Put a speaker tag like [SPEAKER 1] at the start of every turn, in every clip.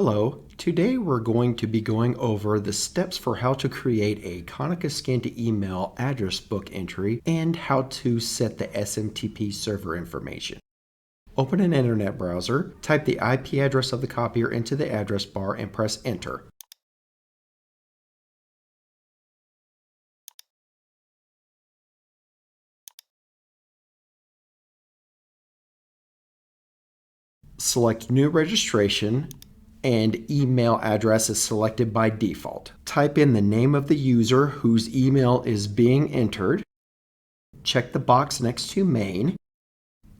[SPEAKER 1] Hello, today we're going to be going over the steps for how to create a Konica scan to email address book entry and how to set the SMTP server information. Open an internet browser, type the IP address of the copier into the address bar and press enter. Select New Registration, and email address is selected by default. Type in the name of the user whose email is being entered. Check the box next to Main,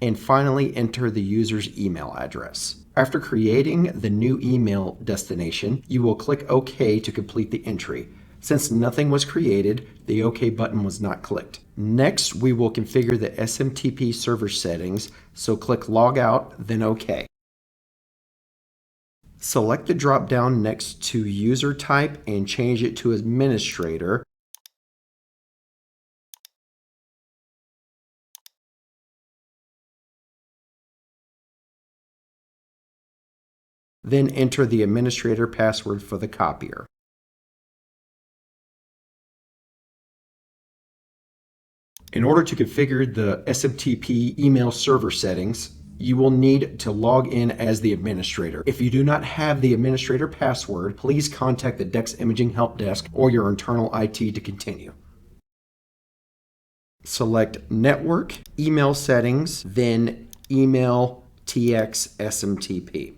[SPEAKER 1] and finally enter the user's email address. After creating the new email destination, you will click OK to complete the entry. Since nothing was created, the OK button was not clicked. Next, we will configure the SMTP server settings, so click Log Out, then OK. Select the drop-down next to User Type and change it to Administrator. Then enter the administrator password for the copier. In order to configure the SMTP email server settings, you will need to log in as the administrator. If you do not have the administrator password, please contact the DEX Imaging Help Desk or your internal IT to continue. Select Network, Email Settings, then Email TX SMTP.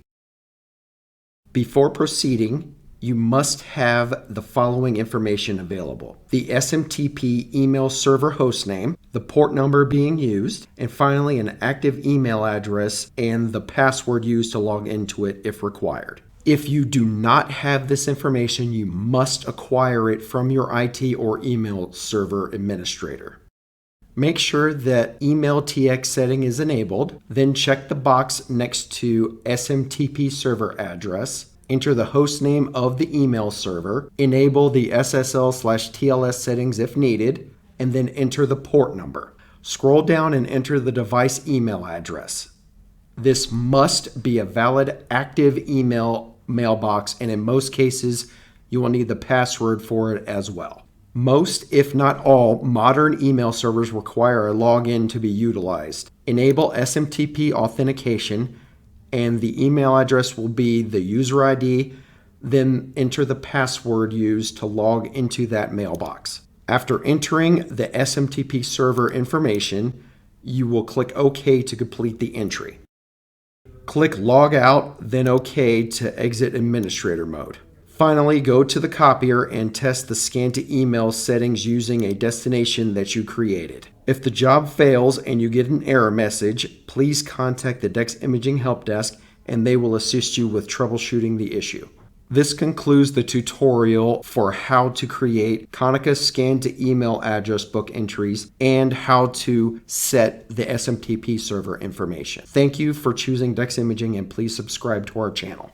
[SPEAKER 1] Before proceeding, you must have the following information available: the SMTP email server hostname, the port number being used, and finally an active email address and the password used to log into it if required. If you do not have this information, you must acquire it from your IT or email server administrator. Make sure that Email TX setting is enabled, then check the box next to SMTP server address. Enter the host name of the email server, enable the SSL/TLS settings if needed, and then enter the port number. Scroll down and enter the device email address. This must be a valid active email mailbox, and in most cases, you will need the password for it as well. Most, if not all, modern email servers require a login to be utilized. Enable SMTP authentication, and the email address will be the user ID, then enter the password used to log into that mailbox. After entering the SMTP server information, you will click OK to complete the entry. Click Log Out, then OK to exit administrator mode. Finally, go to the copier and test the scan to email settings using a destination that you created. If the job fails and you get an error message, please contact the DEX Imaging Help Desk and they will assist you with troubleshooting the issue. This concludes the tutorial for how to create Konica scan to email address book entries and how to set the SMTP server information. Thank you for choosing DEX Imaging, and please subscribe to our channel.